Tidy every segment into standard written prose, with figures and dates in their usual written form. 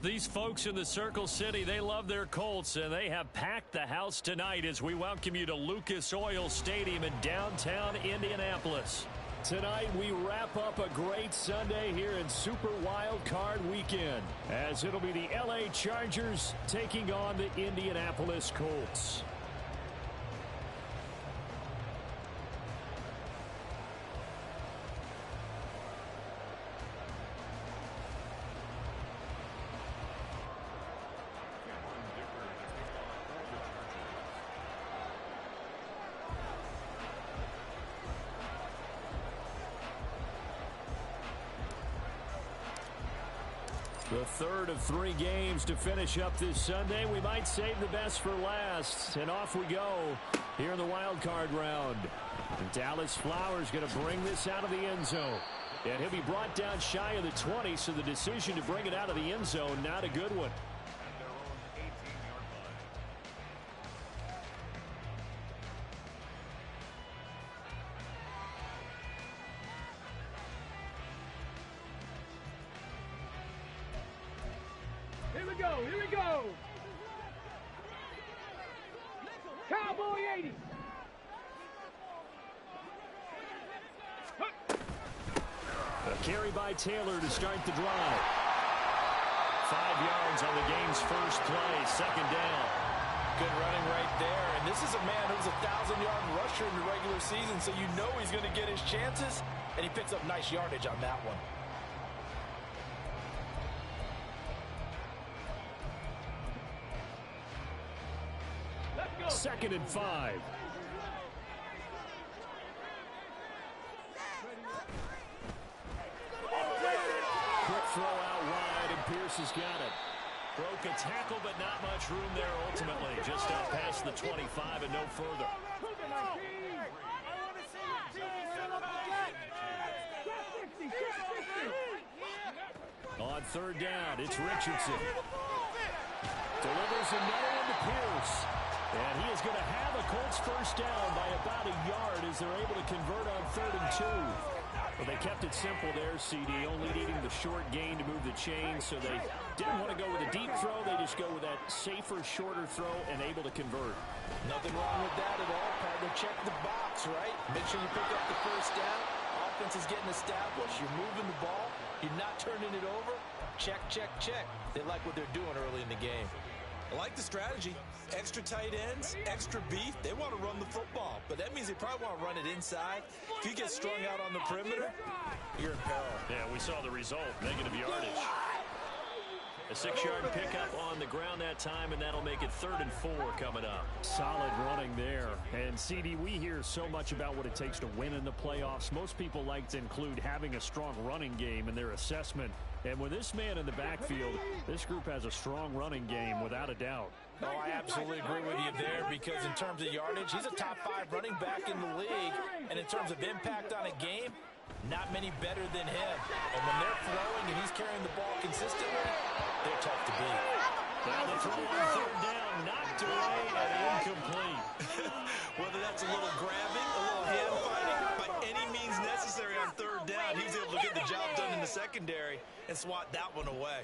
These folks in the Circle City, they love their Colts, and they have packed the house tonight as we welcome you to Lucas Oil Stadium in downtown Indianapolis. Tonight, we wrap up a great Sunday here in Super Wild Card Weekend, as it'll be the L.A. Chargers taking on the Indianapolis Colts. The third of 3 games to finish up this Sunday. We might save the best for last. And off we go here in the wild card round. And Dallas Flowers going to bring this out of the end zone. And he'll be brought down shy of the 20, so the decision to bring it out of the end zone, not a good one. Here we go. Cowboy 80. A carry by Taylor to start the drive. 5 yards on the game's first play, second down. Good running right there. And this is a man who's a 1,000-yard rusher in the regular season, so you know he's going to get his chances, and he picks up nice yardage on that one. Second and 5. Quick throw out wide, and Pierce has got it. Broke a tackle, but not much room there ultimately. Just out past the 25 and no further. On third down, it's Richardson. Delivers another one to Pierce. And he is going to have a Colts first down by about a yard as they're able to convert on 3rd and 2. Well, they kept it simple there, CD, only needing the short gain to move the chain, so they didn't want to go with a deep throw. They just go with that safer, shorter throw and able to convert. Nothing wrong with that at all, partner. Check the box, right? Make sure you pick up the first down. Offense is getting established. You're moving the ball. You're not turning it over. Check, check, check. They like what they're doing early in the game. I like the strategy. Extra tight ends, extra beef. They want to run the football, but that means they probably want to run it inside. If you get strung out on the perimeter, you're in peril. Yeah, we saw the result, negative yardage. A 6-yard pickup on the ground that time, and that'll make it 3rd and 4 coming up. Solid running there. And, CD, we hear so much about what it takes to win in the playoffs. Most people like to include having a strong running game in their assessment. And with this man in the backfield, this group has a strong running game without a doubt. Oh, I absolutely agree with you there because in terms of yardage, he's a top 5 running back in the league. And in terms of impact on a game, not many better than him. And when they're throwing and he's carrying the ball consistently, they're tough to beat. Now the throw on 3rd down, knocked away and incomplete. Whether that's a little grabbing, a little hand fighting, by any means necessary on 3rd down, he's able to get the job done in the secondary and swat that one away.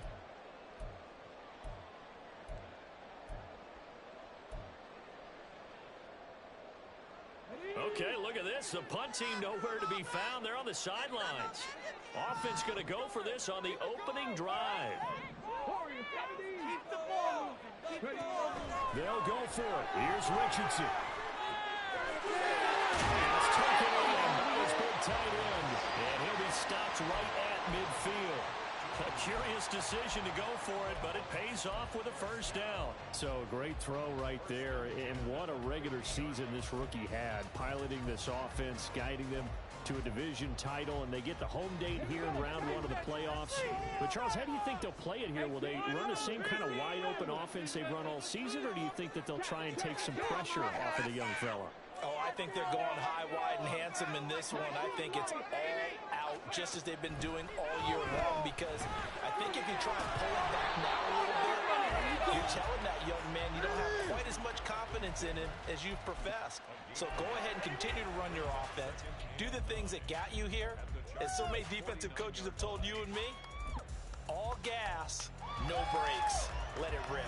Okay, look at this. The punt team nowhere to be found. They're on the sidelines. Offense going to go for this on the opening drive. They'll go for it. Here's Richardson. It's taken in by his big tight end. And he'll be stopped right at midfield. A curious decision to go for it, but it pays off with a first down. So a great throw right there, and what a regular season this rookie had, piloting this offense, guiding them to a division title, and they get the home date here in round 1 of the playoffs. But, Charles, how do you think they'll play it here? Will they run the same kind of wide-open offense they've run all season, or do you think that they'll try and take some pressure off of the young fella? Oh, I think they're going high, wide, and handsome in this one. I think it's all out, just as they've been doing all year long, because I think if you try and pull it back now a little bit, you're telling that young man you don't have quite as much confidence in him as you've professed. So go ahead and continue to run your offense. Do the things that got you here. As so many defensive coaches have told you and me, all gas, no brakes. Let it rip.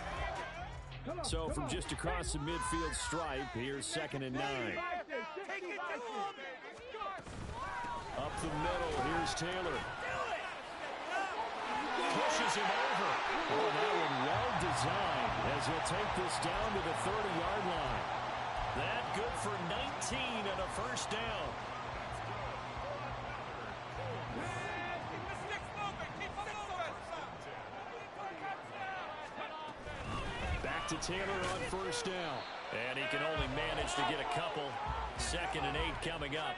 So from just across the midfield stripe, here's 2nd and 9. Up the middle, here's Taylor. Pushes him over. Oh, that one well designed as he'll take this down to the 30-yard line. That good for 19 and a first down. Back to Taylor on first down. And he can only manage to get a couple. 2nd and 8 coming up.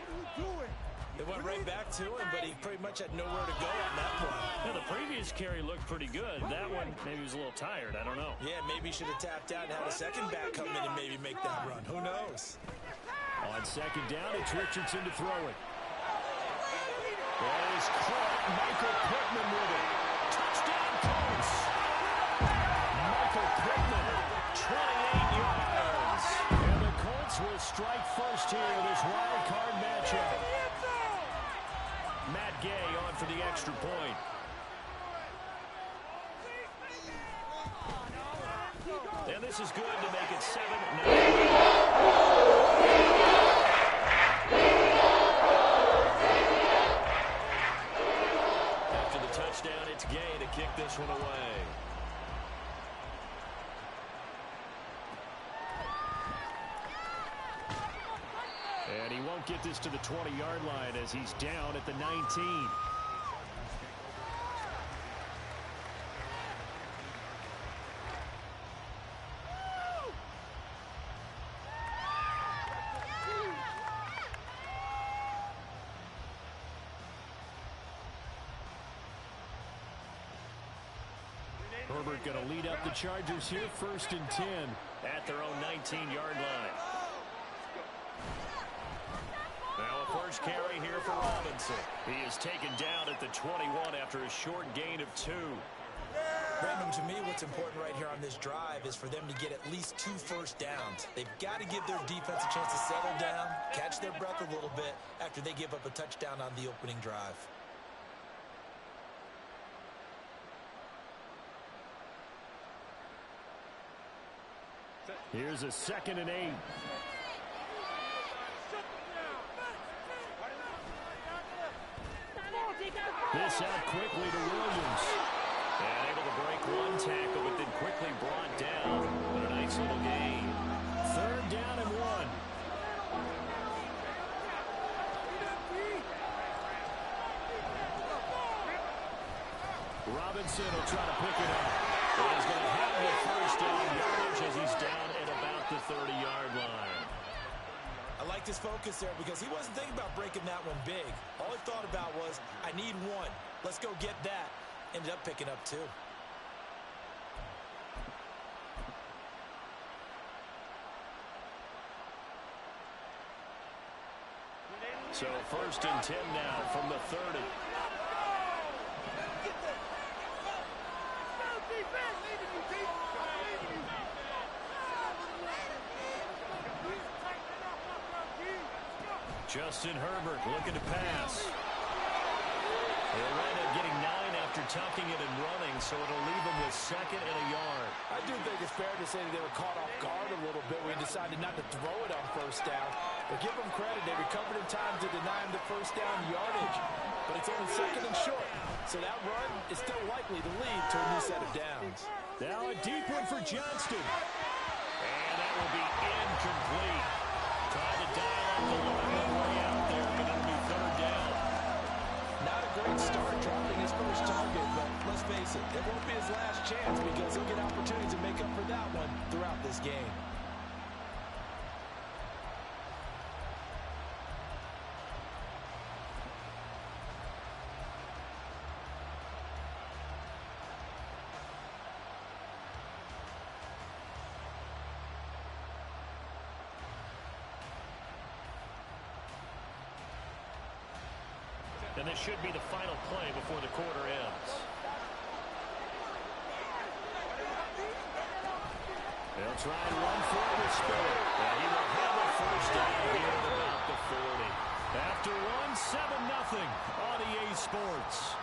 They went right back to him, but he pretty much had nowhere to go on that one. Yeah, the previous carry looked pretty good. That one, maybe he was a little tired. I don't know. Yeah, maybe he should have tapped out and had a second back come in and maybe make that run. Who knows? On 2nd down, it's Richardson to throw it. There's caught. Michael Pittman with it. Touchdown, Colts. Michael Pittman, 28 yards. And the Colts will strike first here in this wild card matchup. Matt Gay on for the extra point. And this is good to make it 7-9. After the touchdown, it's Gay to kick this one away. And he won't get this to the 20-yard line as he's down at the 19. Herbert going to lead up the Chargers here, 1st and 10 at their own 19-yard line. Now a first carry here for Robinson. He is taken down at the 21 after a short gain of 2. Brandon, to me, what's important right here on this drive is for them to get at least 2 first downs. They've got to give their defense a chance to settle down, catch their breath a little bit after they give up a touchdown on the opening drive. Here's a 2nd and 8. This out quickly to Williams. And able to break one tackle, but then quickly brought down. But a nice little gain. 3rd down and 1. Robinson will try to pick it up. But he's going to have the first down yardage as he's down at about the 30-yard line. I liked his focus there because he wasn't thinking about breaking that one big. All he thought about was, I need 1. Let's go get that. Ended up picking up 2. So 1st and 10 now from the 30. Justin Herbert looking to pass. He'll wind up getting 9 after tucking it and running, so it'll leave him with 2nd and a yard. I do think it's fair to say that they were caught off guard a little bit when he decided not to throw it on first down. But give them credit, they recovered in time to deny him the first down yardage. But it's only 2nd and short, so that run is still likely to lead to a new set of downs. Now a deep one for Johnston. And that will be incomplete. Trying to dial up the line way out there, but it'll be 3rd down. Not a great start dropping his first target, but let's face it, it won't be his last chance because he'll get opportunities to make up for that one throughout this game. And this should be the final play before the quarter ends. They'll try and run for it with Spiller. And he will have a first down here at about the 40. After one, 7-0 on EA Sports.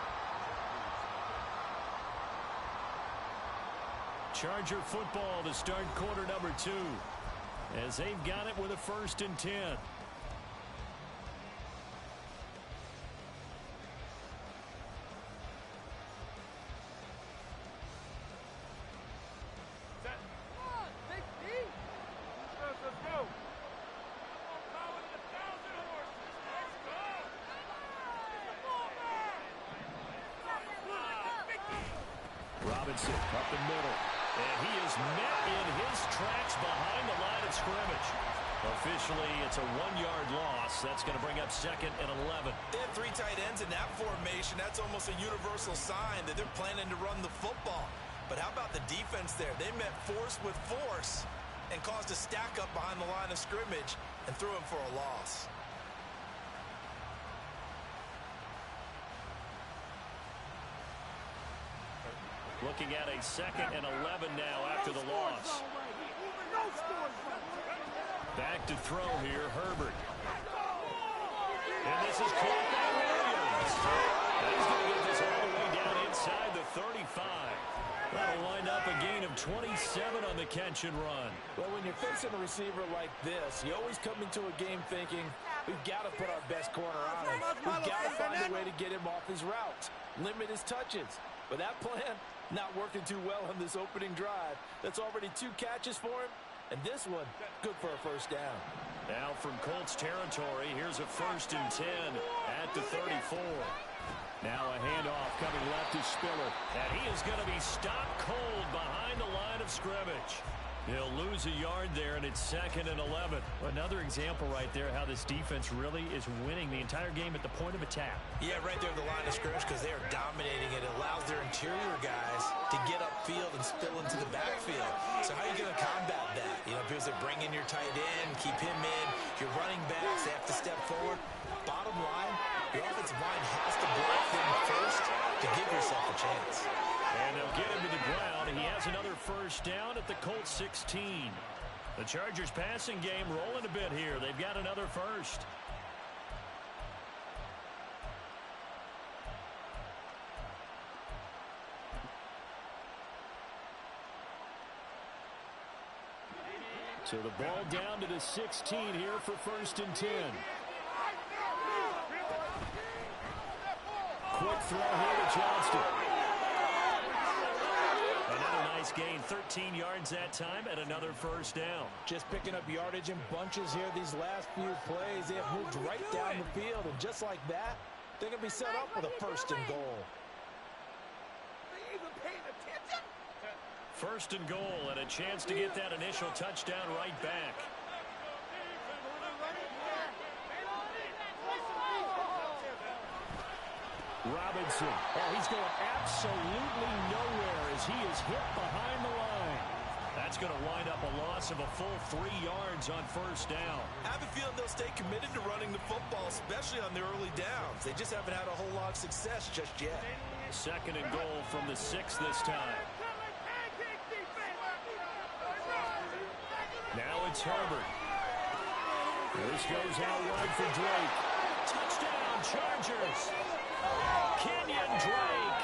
Charger football to start quarter number 2. As they've got it with a 1st and 10. Robinson up the middle. And he is met in his tracks behind the line of scrimmage. Officially, it's a 1-yard loss. That's going to bring up 2nd and 11. They have 3 tight ends in that formation. That's almost a universal sign that they're planning to run the football. But how about the defense there? They met force with force and caused a stack up behind the line of scrimmage and threw him for a loss. Looking at a 2nd and 11 now after the loss. Back to throw here, Herbert. And this is caught by Williams. He's going to get this all the way down inside the 35. That'll wind up a gain of 27 on the catch and run. Well, when you're facing a receiver like this, you always come into a game thinking, we've got to put our best corner on him. We've got to find a way to get him off his routes, limit his touches. But that plan, not working too well on this opening drive. That's already 2 catches for him. And this one, good for a 1st down. Now from Colts territory, here's a 1st and 10 at the 34. Now a handoff coming left to Spiller. And he is going to be stopped cold behind the line of scrimmage. He'll lose a yard there, and it's 2nd and 11. Another example right there how this defense really is winning the entire game at the point of attack. Yeah, right there at the line of scrimmage because they are dominating it. It allows their interior guys to get upfield and spill into the backfield. So how are you going to combat that? You know, because they bring in your tight end, keep him in. Your running backs, they have to step forward. Bottom line, your offensive line has to block them first to give yourself a chance. And they'll get him to the ground. He has another 1st down at the Colts 16. The Chargers passing game rolling a bit here. They've got another 1st. So the ball down to the 16 here for 1st and 10. Quick throw here to Johnston. Another nice gain, 13 yards that time, and another 1st down. Just picking up yardage in bunches here these last few plays. They have moved right down the field, and just like that, they're going to be set up with a 1st and goal. 1st and goal, and a chance to get that initial touchdown right back. Robinson. Oh, he's going absolutely nowhere as he is hit behind the line. That's going to wind up a loss of a full 3 yards on 1st down. I have a feeling they'll stay committed to running the football, especially on the early downs. They just haven't had a whole lot of success just yet. 2nd and goal from the 6 this time. Now it's Herbert. This goes out wide for Drake. Touchdown, Chargers. Kenyon Drake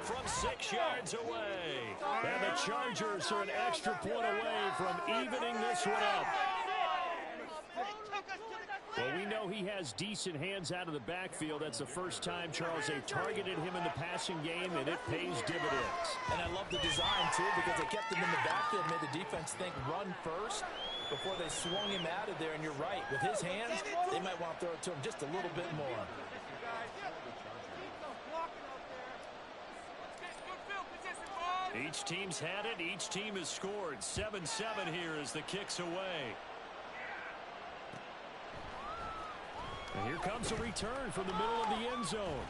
from 6 yards away. And the Chargers are an extra point away from evening this one up. Well, we know he has decent hands out of the backfield. That's the first time, Charles, they've targeted him in the passing game, and it pays dividends. And I love the design, too, because they kept him in the backfield, made the defense think run first before they swung him out of there. And you're right, with his hands, they might want to throw it to him just a little bit more. Each team's had it. Each team has scored. 7-7 here as the kick's away. And here comes a return from the middle of the end zone.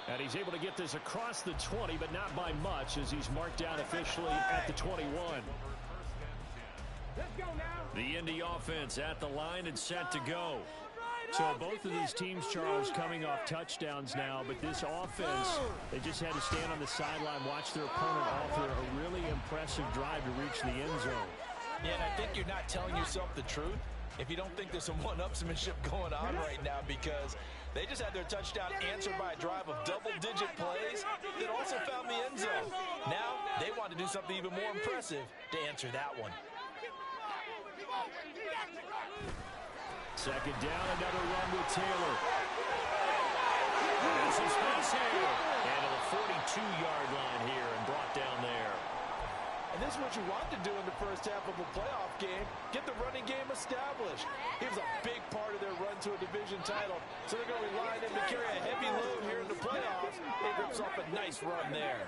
And he's able to get this across the 20, but not by much as he's marked down officially at the 21. Let's go now. The Indy offense at the line and set to go. So both of these teams, Charles, coming off touchdowns now, but this offense, they just had to stand on the sideline, watch their opponent offer a really impressive drive to reach the end zone. Yeah, and I think you're not telling yourself the truth if you don't think there's some one-upsmanship going on right now, because They just had their touchdown answered by a drive of double-digit plays that also found the end zone. Now they want to do something even more impressive to answer that one. Second down, another run with Taylor. There's some space here. And to the 42-yard line here and brought down there. And this is what you want to do in the first half of a playoff game. Get the running game established. He was a big part of their run to a division title. So they're going to rely on him to carry a heavy load here in the playoffs. He rips off a nice run there.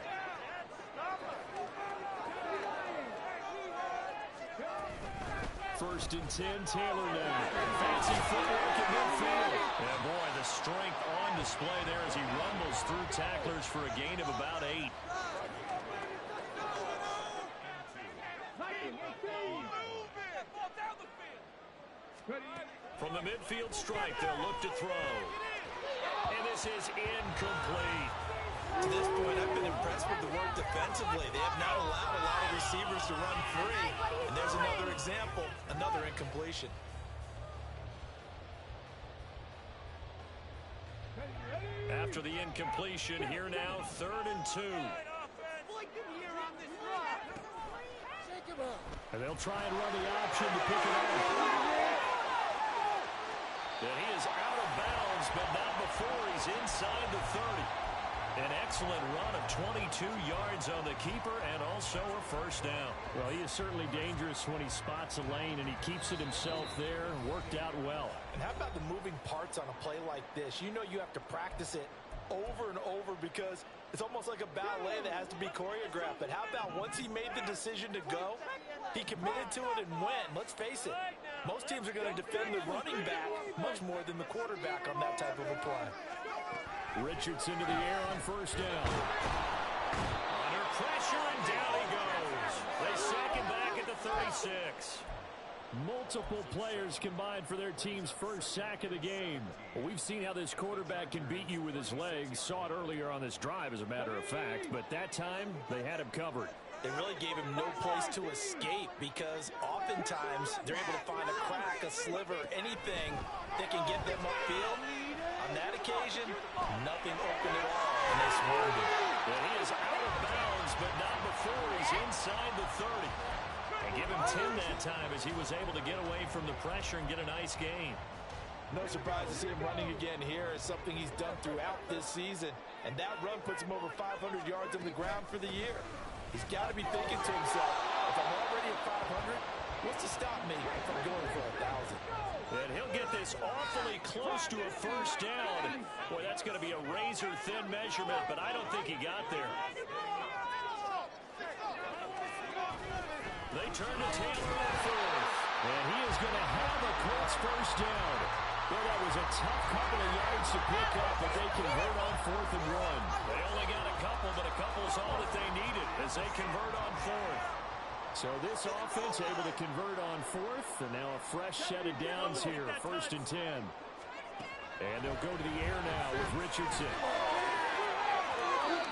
First and 10, Taylor now. Fancy footwork in midfield. And boy, the strength on display there as he rumbles through tacklers for a gain of about 8. From the midfield strike, they'll look to throw. And this is incomplete. To this point, I've been impressed with the work defensively. They have not allowed a lot of receivers to run free. And there's another example, another incompletion. After the incompletion, here now, 3rd and 2. And they'll try and run the option to pick it up. And he is out of bounds, but not before he's inside the 30. An excellent run of 22 yards on the keeper and also a first down. Well, he is certainly dangerous when he spots a lane and he keeps it himself there. Worked out well. And how about the moving parts on a play like this? You know you have to practice it over and over because it's almost like a ballet that has to be choreographed. But how about once he made the decision to go, he committed to it and went. Let's face it, most teams are going to defend the running back much more than the quarterback on that type of a play. Richardson to the air on first down. Under pressure, and down he goes. They sack him back at the 36. Multiple players combined for their team's first sack of the game. Well, we've seen how this quarterback can beat you with his legs. Saw it earlier on this drive, as a matter of fact. But that time, they had him covered. They really gave him no place to escape because oftentimes they're able to find a crack, a sliver, anything that can get them upfield. On that occasion, nothing open at all, and they swarmed him. Well, he is out of bounds, but not before he's inside the 30. And give him 10 that time as he was able to get away from the pressure and get a nice gain. No surprise to see him running again here. It's something he's done throughout this season. And that run puts him over 500 yards on the ground for the year. He's got to be thinking to himself, if I'm already at 500, what's to stop me from going for 1,000? And he'll get this awfully close to a first down. Boy, that's going to be a razor-thin measurement, but I don't think he got there. They turn to Taylor at 4th. And he is going to have a Colts first down. Well, that was a tough couple of yards to pick up, but they convert on 4th and 1. They only got a couple, but a couple is all that they needed as they convert on 4th. So this offense able to convert on 4th, and now a fresh set of downs here, 1st and 10. And they'll go to the air now with Richardson.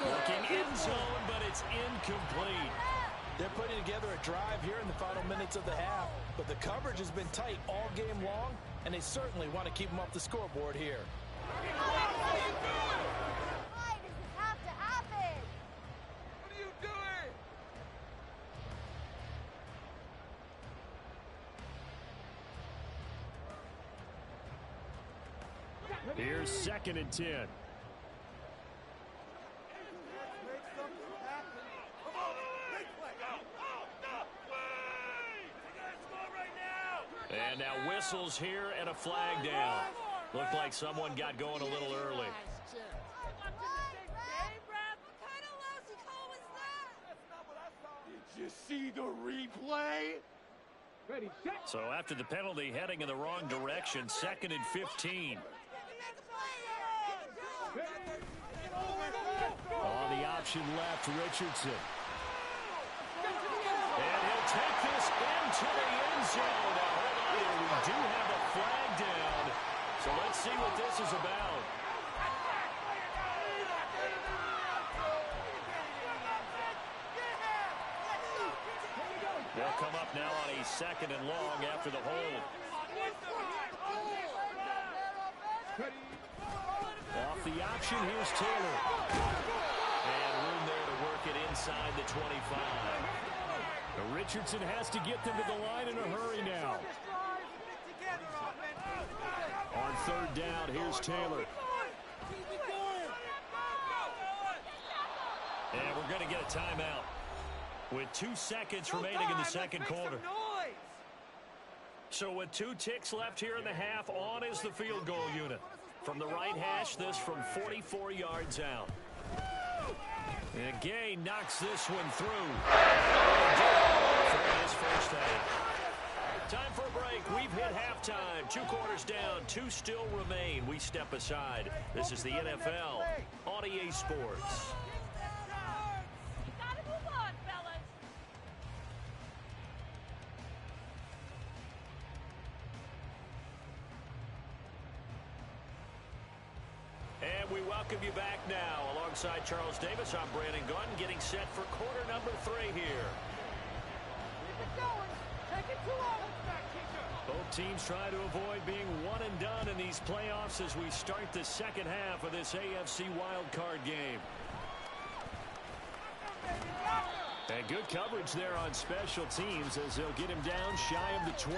Looking end zone, but it's incomplete. They're putting together a drive here in the final minutes of the half, but the coverage has been tight all game long, and they certainly want to keep them off the scoreboard here. Why does this have to happen? What are you doing? Here's 2nd and 10. And now whistles here and a flag down. Looked like someone got going a little early. Did you see the replay? Ready, set. So after the penalty, heading in the wrong direction, 2nd and 15. On the option left, Richardson. And he'll take this into the end zone. Now, hold on here. We do have a flag down. So let's see what this is about. They'll come up now on a 2nd and long after the hold. With the option, here's Taylor. And room there to work it inside the 25. Now Richardson has to get them to the line in a hurry now. On third down, here's Taylor. And we're going to get a timeout with 2 seconds remaining in the second quarter. So with 2 ticks left here in the half, on is the field goal unit. From the right hash, this from 44 yards out. And Gay knocks this one through. For his first half. Time for a break. We've hit halftime. 2 quarters down, 2 still remain. We step aside. This is the NFL on EA Sports. And we welcome you back now. Alongside Charles Davis, I'm Brandon Gunn, getting set for quarter number 3 here. Both teams try to avoid being one and done in these playoffs as we start the second half of this AFC wildcard game. And good coverage there on special teams as they'll get him down shy of the 20.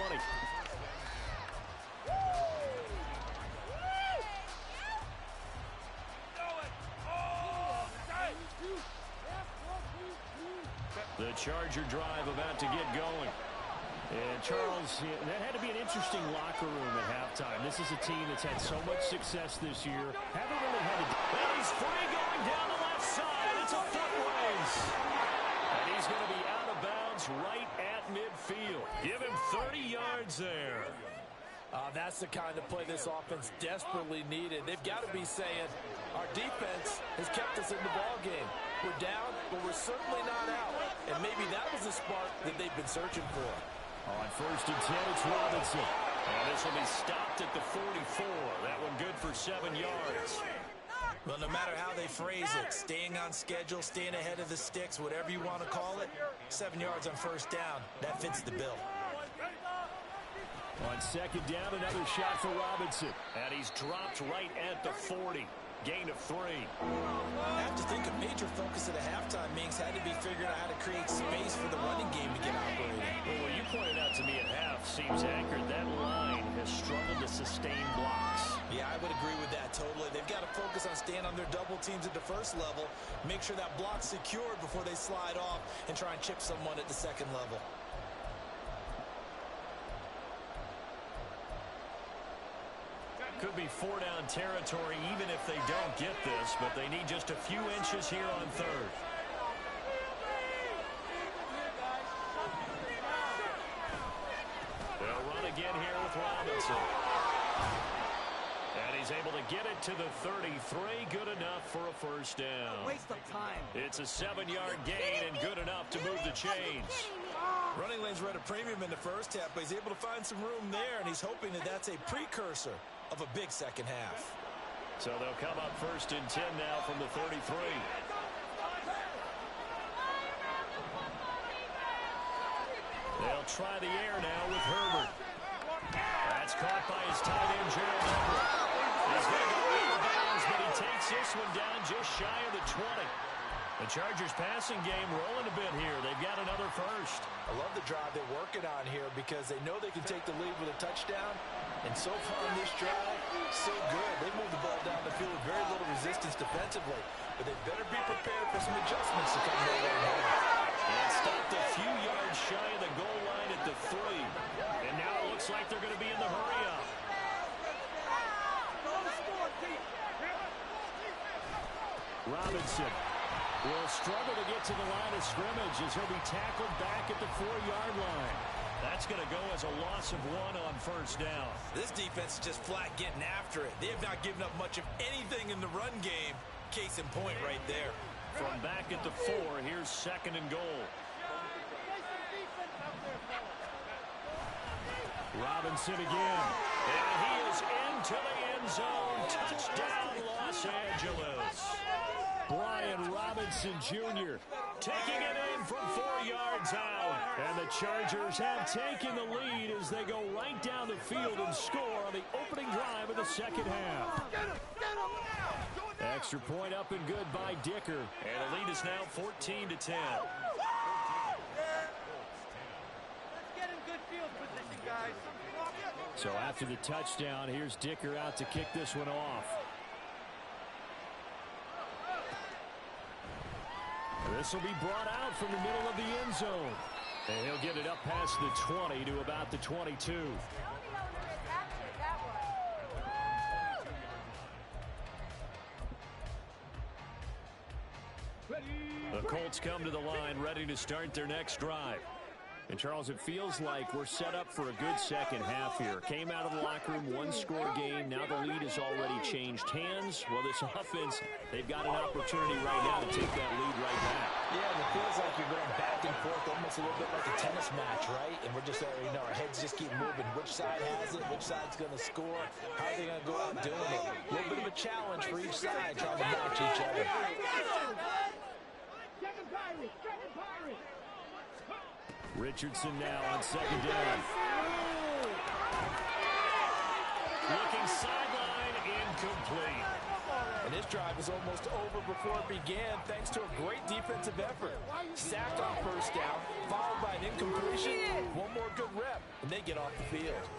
The Charger drive about to get going. And Charles, that had to be an interesting locker room at halftime. This is a team that's had so much success this year. Haven't really had a... Well, he's free going down the left side. It's a foot race. And he's going to be out of bounds right at midfield. Give him 30 yards there. That's the kind of play this offense desperately needed. They've got to be saying, our defense has kept us in the ball game. We're down, but we're certainly not out. And maybe that was the spark that they've been searching for. On first and 10, it's Robinson. And this will be stopped at the 44. That one good for 7 yards. Well, no matter how they phrase it, staying on schedule, staying ahead of the sticks, whatever you want to call it, 7 yards on first down, that fits the bill. On second down, another shot for Robinson. And he's dropped right at the 40. Gain of 3. I have to think a major focus at a halftime, Minks, had to be figuring out how to create space for the running game to get operating. Well, what you pointed out to me at half seems accurate. That line has struggled to sustain blocks. Yeah, I would agree with that totally. They've got to focus on staying on their double teams at the first level, make sure that block's secured before they slide off and try and chip someone at the second level. Could be 4-down territory even if they don't get this, but they need just a few inches here on third. They'll run again here with Robinson. And he's able to get it to the 33. Good enough for a first down. Waste of time. It's a 7-yard gain and good enough to move the chains. Running lanes were at a premium in the first half, but he's able to find some room there, and he's hoping that that's a precursor of a big second half. So they'll come up first and 10 now from the 33. They'll try the air now with Herbert. That's caught by his tight end, Gerald Everett. He's going to go out of bounds, but he takes this one down just shy of the 20. The Chargers passing game rolling a bit here. They've got another first. I love the drive they're working on here because they know they can take the lead with a touchdown. And so far in this drive, so good. They moved the ball down the field with very little resistance defensively. But they better be prepared for some adjustments to come their way here. And stopped a few yards shy of the goal line at the 3. And now it looks like they're going to be in the hurry-up. Robinson will struggle to get to the line of scrimmage as he'll be tackled back at the 4-yard line. That's going to go as a loss of 1 on first down. This defense is just flat getting after it. They have not given up much of anything in the run game. Case in point right there. From back at the 4, here's second and goal. Robinson again. And he is into the end zone. Touchdown, Los Angeles. Brian Robinson Jr. taking it in from 4 yards out. And the Chargers have taken the lead as they go right down the field and score on the opening drive of the second half. Get him! Get him! Extra point up and good by Dicker. And the lead is now 14-10. Let's get in good field position, guys. So after the touchdown, here's Dicker out to kick this one off. This will be brought out from the middle of the end zone. And he'll get it up past the 20 to about the 22. The Colts come to the line ready to start their next drive. And, Charles, it feels like we're set up for a good second half here. Came out of the locker room, one-score game. Now the lead has already changed hands. Well, this offense, they've got an opportunity right now to take that lead right back. Yeah, and it feels like you're going back and forth, almost a little bit like a tennis match, right? And we're just, our heads just keep moving. Which side has it? Which side's going to score? How are they going to go out doing it? A little bit of a challenge for each side, trying to match each other. Richardson now on second down. Looking sideline, incomplete. And this drive is almost over before it began, thanks to a great defensive effort. Sacked on first down, followed by an incompletion. One more good rep, and they get off the field.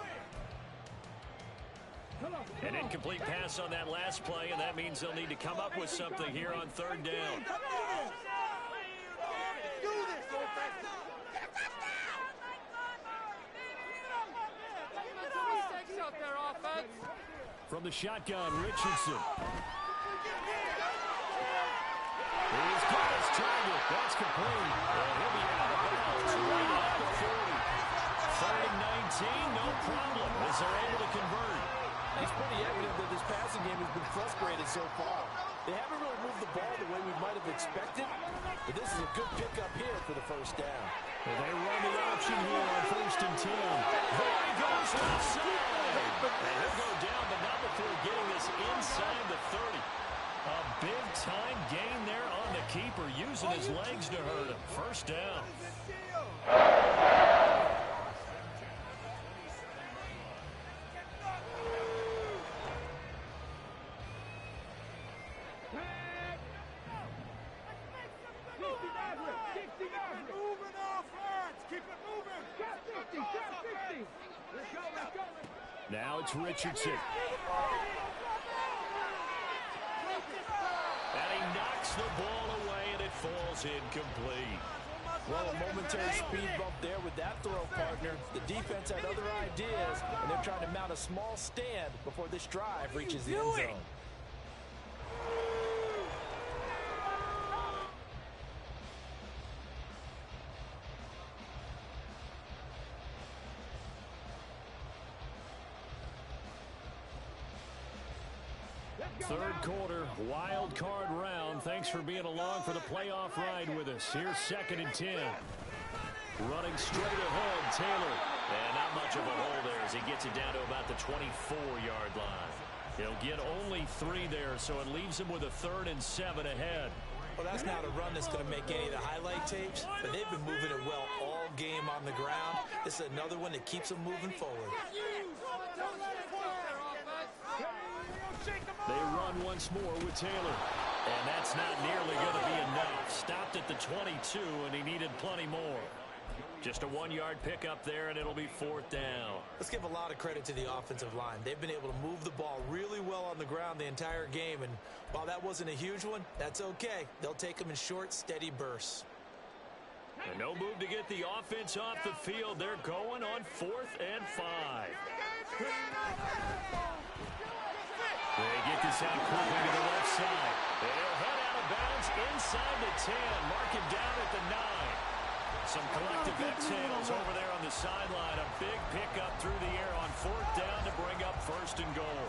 An incomplete pass on that last play, and that means they'll need to come up with something here on third down. From the shotgun, Richardson. He's got his target. That's complete. And he'll be out of bounds right at the 40. 3rd and 19, no problem, as they're able to convert. It's pretty evident that this passing game has been frustrated so far. They haven't really moved the ball the way we might have expected, but this is a good pickup here for the first down. Well, they run the option here on 1st and 10. There he goes left side. And he'll go down, but not before getting this inside the 30. A big-time gain there on the keeper, using his legs to hurt him. First down. Now it's Richardson. And he knocks the ball away, and it falls incomplete. Well, a momentary speed bump there with that throw, partner. The defense had other ideas, and they're trying to mount a small stand before this drive reaches the end zone. Third quarter, wild card round. Thanks for being along for the playoff ride with us. Here's 2nd and 10. Running straight ahead, Taylor. And not much of a hole there as he gets it down to about the 24-yard line. He'll get only 3 there, so it leaves him with a 3rd and 7 ahead. Well, that's not a run that's going to make any of the highlight tapes, but they've been moving it well all game on the ground. This is another one that keeps them moving forward. They run once more with Taylor. And that's not nearly going to be enough. Stopped at the 22, and he needed plenty more. Just a 1-yard pickup there, and it'll be 4th down. Let's give a lot of credit to the offensive line. They've been able to move the ball really well on the ground the entire game, and while that wasn't a huge one, that's okay. They'll take them in short, steady bursts. And no move to get the offense off the field. They're going on 4th and 5. They get this out quickly to the left side. They'll head out of bounds inside the 10. Mark him down at the 9. Some collective exhales over there on the sideline. A big pickup through the air on 4th down to bring up 1st and goal.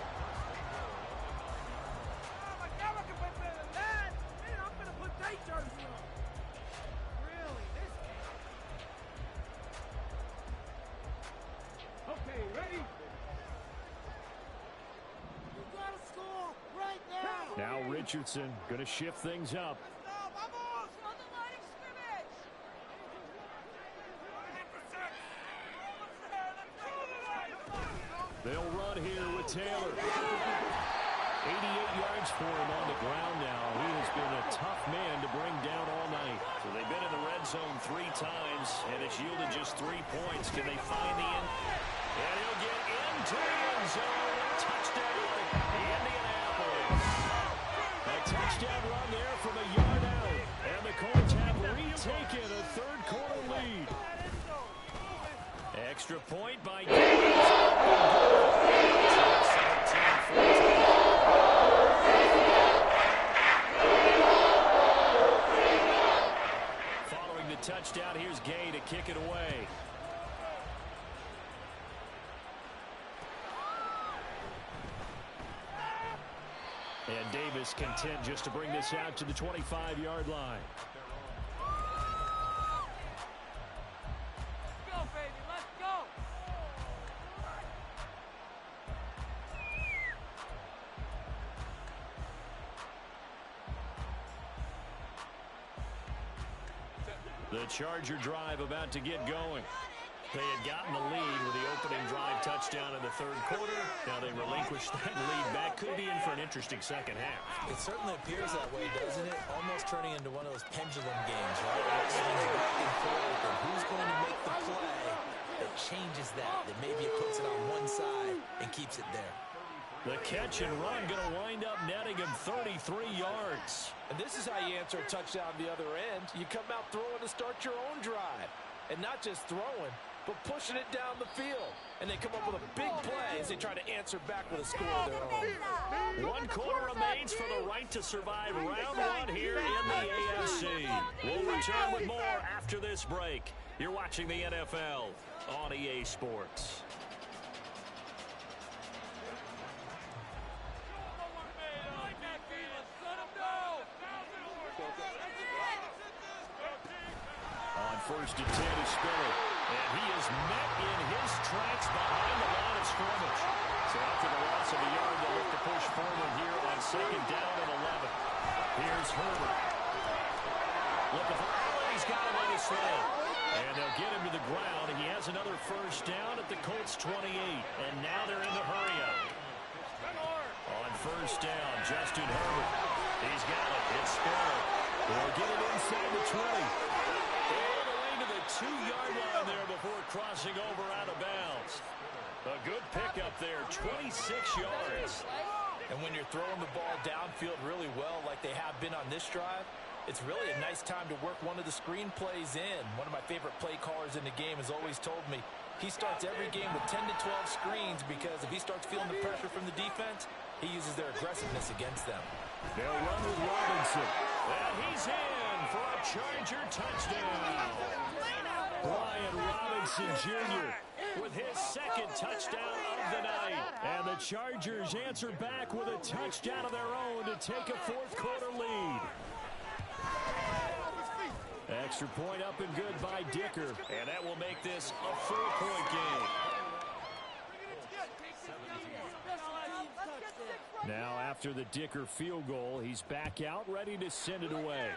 Okay, ready? Now Richardson going to shift things up. They'll run here with Taylor. 88 yards for him on the ground now. He has been a tough man to bring down all night. So they've been in the red zone 3 times, and it's yielded just 3 points. Can they find the end? And he'll get into the end zone. Touchdown, Indianapolis. A touchdown run there from a yard out. And the Colts have retaken a third-quarter lead. Extra point by Davis. Following the touchdown, here's Gay to kick it away. And Davis content just to bring this out to the 25-yard line. The Charger drive about to get going. They had gotten the lead with the opening drive touchdown in the third quarter. Now they relinquished that lead back. Could be in for an interesting second half. It certainly appears that way, doesn't it? Almost turning into one of those pendulum games, right? It swings back and forth, and who's going to make the play that changes that maybe it puts it on one side and keeps it there. The catch and run going to wind up netting him 33 yards. And this is how you answer a touchdown the other end. You come out throwing to start your own drive. And not just throwing, but pushing it down the field. And they come up with a big play as they try to answer back with a score of their own. 1 quarter remains for the right to survive round 1 here in the AFC. We'll return with more after this break. You're watching the NFL on EA Sports. First and 10 is Spiller, and he is met in his tracks behind the line of scrimmage. So after the loss of a yard, they'll look to push forward here on second down and 11. Here's Herbert. Looking for Allen. He's got him on his sled. And they'll get him to the ground. He has another first down at the Colts 28. And now they're in the hurry up. On first down, Justin Herbert. He's got it. It's Spiller. They'll get it inside the 20. 2-yard line there before crossing over out of bounds. A good pickup there, 26 yards. And when you're throwing the ball downfield really well like they have been on this drive, it's really a nice time to work one of the screen plays in. One of my favorite play callers in the game has always told me he starts every game with 10 to 12 screens because if he starts feeling the pressure from the defense, he uses their aggressiveness against them. They'll run with Robinson. And he's in for a Charger touchdown. Brian Robinson Jr. with his second touchdown of the night. And the Chargers answer back with a touchdown of their own to take a fourth-quarter lead. Extra point up and good by Dicker. And that will make this a 4-point game. Now after the Dicker field goal, he's back out ready to send it away.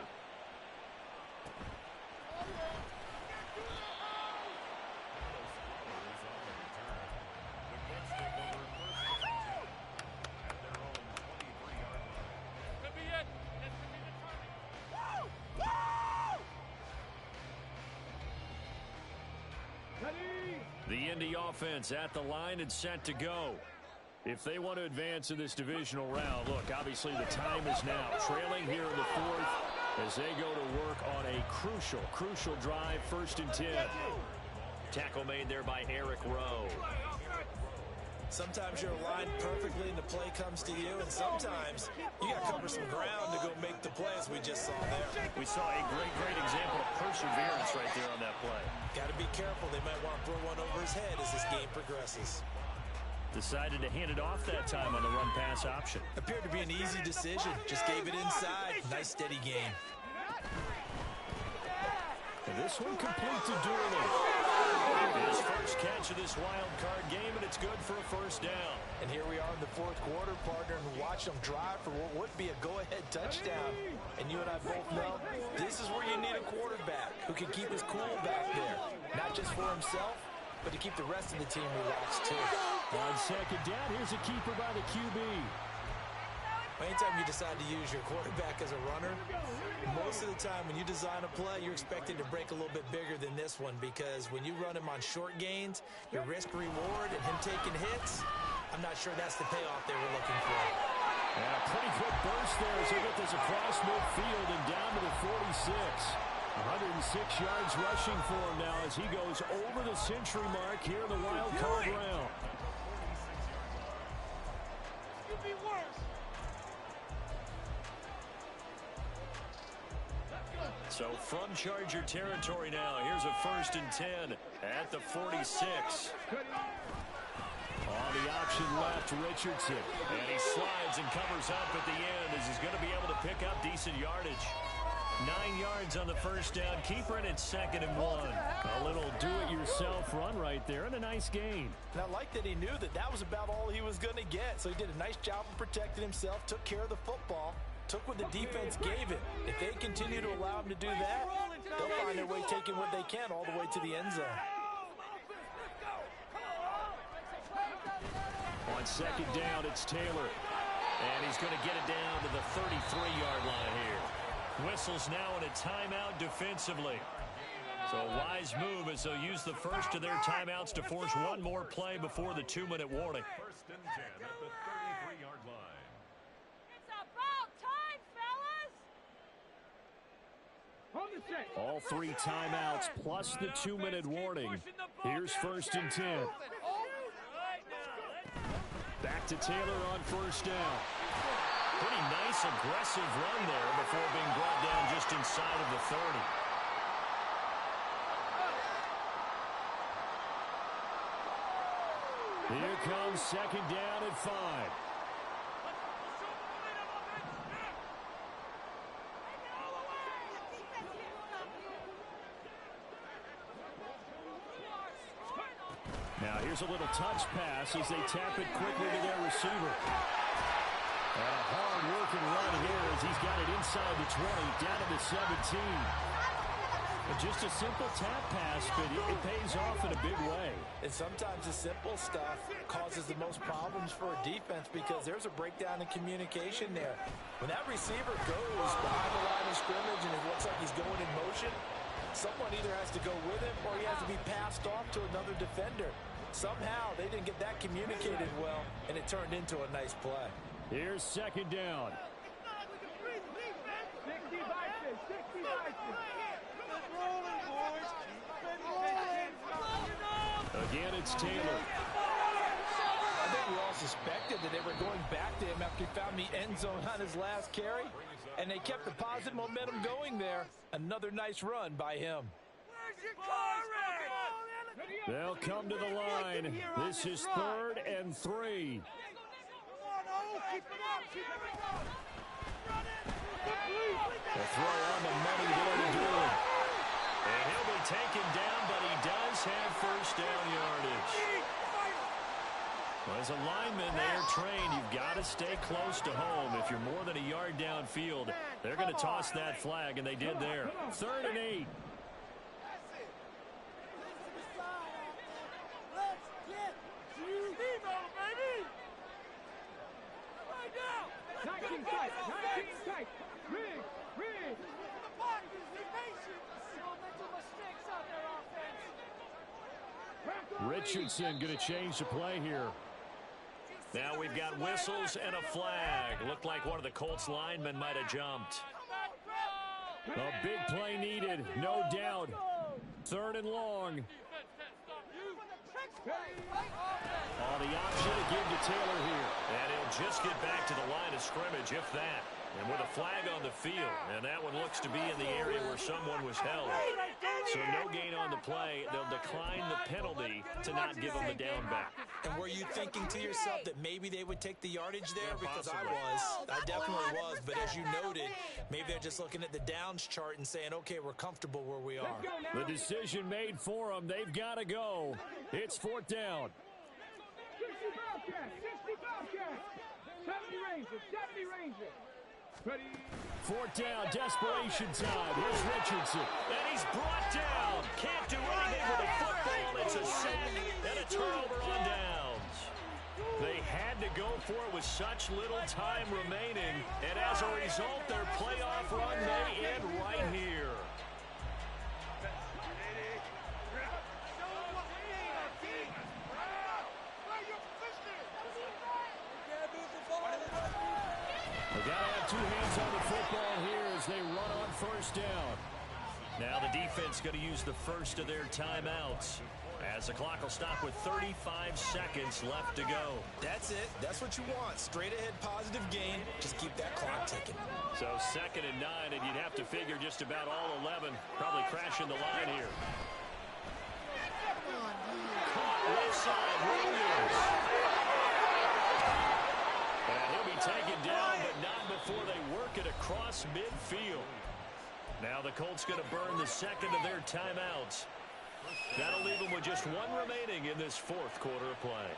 The Indy offense at the line and set to go. If they want to advance in this divisional round, look, obviously the time is now. Trailing here in the fourth as they go to work on a crucial drive, 1st and 10. Tackle made there by Eric Rowe. Sometimes you're aligned perfectly and the play comes to you, and sometimes you got to cover some ground to go make the play, as we just saw there. We saw a great example of perseverance right there on that play. Got to be careful. They might want to throw one over his head as this game progresses. Decided to hand it off that time on the run-pass option. Appeared to be an easy decision. Just gave it inside. Nice, steady game. And this one complete to Dooley. His first catch of this wild card game, and it's good for a first down. And here we are in the fourth quarter, partner, and watch them drive for what would be a go-ahead touchdown. And you and I both know this is where you need a quarterback who can keep his cool back there. Not just for himself, but to keep the rest of the team relaxed, too. On second down, here's a keeper by the QB. Anytime you decide to use your quarterback as a runner, most of the time when you design a play, you're expected to break a little bit bigger than this one, because when you run him on short gains, your risk-reward and him taking hits, I'm not sure that's the payoff they were looking for. And a pretty quick burst there as he get this across midfield and down to the 46. 106 yards rushing for him now as he goes over the century mark here in the wild card round. Could be worse. So from Charger territory now, here's a 1st and 10 at the 46. On the option left, Richardson. And he slides and covers up at the end as he's going to be able to pick up decent yardage. 9 yards on the first down. Keeper in at 2nd and 1. A little do-it-yourself run right there and a nice gain. And I like that he knew that that was about all he was going to get. So he did a nice job of protecting himself, took care of the football, took what the defense gave him. If they continue to allow him to do that, they'll find their way taking what they can all the way to the end zone. On 2nd down, it's Taylor. And he's going to get it down to the 33-yard line here. Whistles now in a timeout defensively. So a wise move as they'll use the first of their timeouts to force one more play before the 2-minute warning. 1st and 10 at the 33-yard line. It's about time, fellas! All 3 timeouts plus the 2-minute warning. Here's 1st and 10. Back to Taylor on 1st down. Pretty nice, aggressive run there before being brought down just inside of the 30. Here comes 2nd down at 5. Now here's a little touch pass as they tap it quickly to their receiver. And a hard-working run here as he's got it inside the 20, down to the 17. But just a simple tap pass, but it pays off in a big way. And sometimes the simple stuff causes the most problems for a defense because there's a breakdown in communication there. When that receiver goes behind the line of scrimmage and it looks like he's going in motion, someone either has to go with him or he has to be passed off to another defender. Somehow they didn't get that communicated well, and it turned into a nice play. Here's 2nd down. 60 Vikings, 60 Vikings. Keep rolling, boys. Keep rolling. Again, it's Taylor. I think we all suspected that they were going back to him after he found the end zone on his last carry, and they kept the positive momentum going there. Another nice run by him. Where's your car, They'll come to the line. This is 3rd and 3. The throw on the money there to do it. And he'll be taken down, but he does have 1st down yardage. Well, as a lineman, they are trained. You've got to stay close to home. If you're more than a yard downfield, they're going to toss that flag, and they did there. 3rd and 8. Richardson going to change the play here. Now we've got whistles and a flag. Looked like one of the Colts linemen might have jumped. A big play needed, no doubt. 3rd and long. On the option to give to Taylor here. And he'll just get back to the line of scrimmage, if that. And with a flag on the field. And that one looks to be in the area where someone was held. So no gain on the play. They'll decline the penalty to not give them the down back. And were you thinking to yourself that maybe they would take the yardage there? Because I was. I definitely was. But as you noted, maybe they're just looking at the downs chart and saying, okay, we're comfortable where we are. The decision made for them. They've got to go. It's 4th down. 60 Bobcats, 60 Bobcats. 70 Rangers, 70 Rangers. Ready. 4th down, desperation time. Here's Richardson. And he's brought down. Can't do anything with the football. It's a sack and a turnover on downs. They had to go for it with such little time remaining. And as a result, their playoff run may end right here. They got to have two hands on the football here as they run on first down. Now the defense going to use the first of their timeouts, as the clock will stop with 35 seconds left to go. That's it. That's what you want. Straight ahead positive gain. Just keep that clock ticking. So 2nd and 9, and you'd have to figure just about all 11 probably crashing the line here. Caught left side, Williams. And he'll be taken down, but not before they work it across midfield. Now the Colts going to burn the second of their timeouts. That'll leave them with just one remaining in this fourth quarter of play.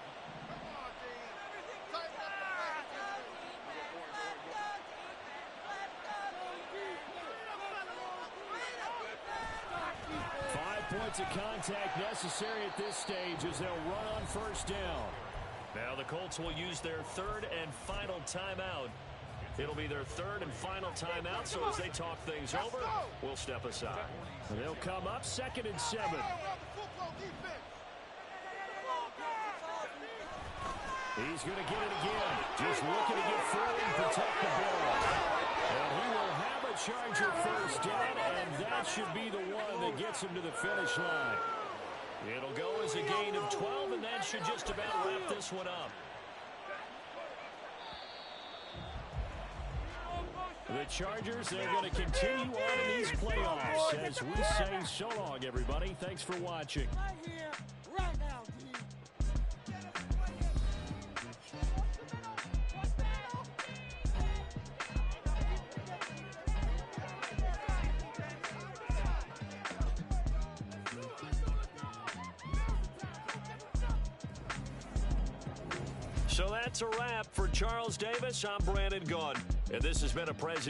Points of contact necessary at this stage as they'll run on first down. Now the Colts will use their third and final timeout. It'll be their third and final timeout, so as they talk things over, we'll step aside. And they'll come up 2nd and 7. He's going to get it again. Just looking to get forward and protect the ball. And he will have a Charger first down, and that should be the one that gets him to the finish line. It'll go as a gain of 12, and that should just about wrap this one up. The Chargers, they're going to continue on in these playoffs as we say so long, everybody. Thanks for watching. Right here, right now, D. So that's a wrap for Charles Davis. I'm Brandon Gaudin, and this has been a presentation.